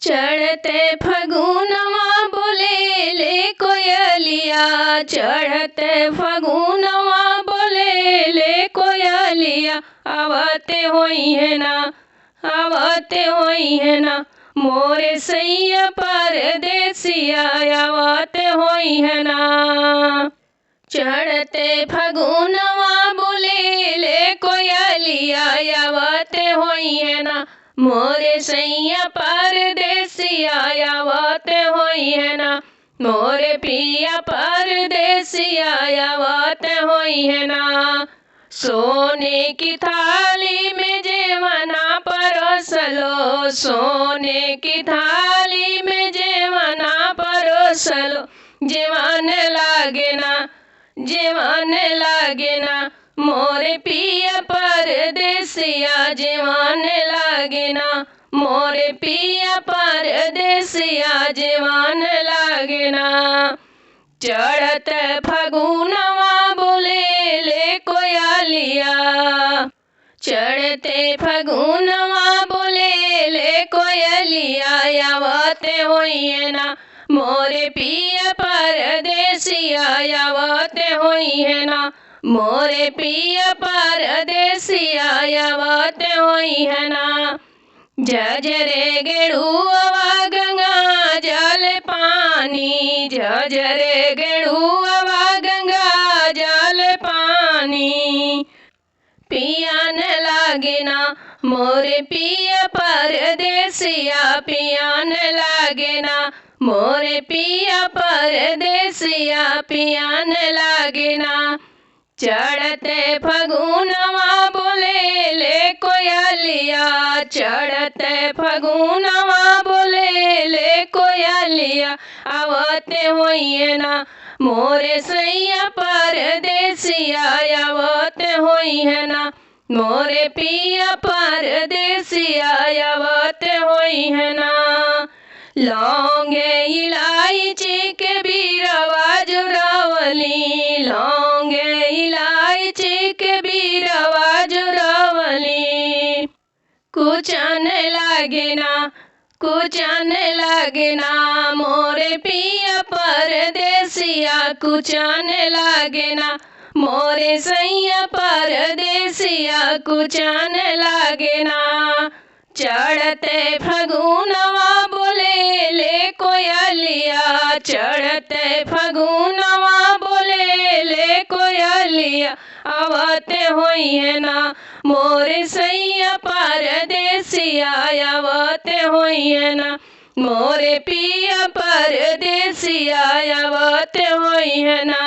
चढ़ते फगुनवा बोले ले कोयलिया, चढ़ते फगुनवा बोले ले कोयलिया। आवते होई है ना, आवते होई है ना, मोरे सैया परदेसिया आवते होई है ना। चढ़ते फगुनवा बोले ले कोयलिया, आवते होई है ना, मोरे सैया परदेसिया आवते होई है ना, मोरे पिया परदेसिया आवते होई है ना। सोने की थाली में जेवना परोसलो, सोने की थाली में जेवना परोसलो। जेवन लागे ना, जेवन लागे ना, मोरे पिया परदेसिया जेवन लागे ना, मोरे पिया परदेसिया जेवन लागे ना। चढ़त फगुनवा बोले ले कोयलिया, चढ़ते फगुनवा बोले ले कोयलिया। आवते होई है ना, मोरे पिया परदेसिया आवते होई है ना, मोरे पिया परदेसिया आवते होई है ना। झझरे गेड़ुआ गंगा जल पानी, झझरे गेड़ुआ गंगा जल पानी। पियान लागे ना, मोरे पिया परदेसिया पियान लागे ना, मोरे पिया परदेसिया पियान लागे ना। चढ़ते फगुनवा बोले ले कोयलिया, चढ़ते फगुनवा बोले ले कोयलिया। आवते होई है ना, मोरे सैया परदेसिया आवते होई है ना, मोरे पिया परदेसिया आवते होई है ना। लौंगे इलायची के बीरवा जुड़वली, लौंगे इलायची के बीरवा जुड़वली। कुचन लागे ना, कुचन लागे ना, मोरे पिया परदेसिया कुचन लागे ना, मोरे सैया परदेसिया कुचन लागे ना। चढ़ते फगुनवा बोले ले कोयलिया, चढ़ते फगुनवा बोले ले कोयलिया। आवते होई है ना, मोरे सैया परदेसिया आवते होई है ना, मोरे पिया परदेसिया आवते होई है ना।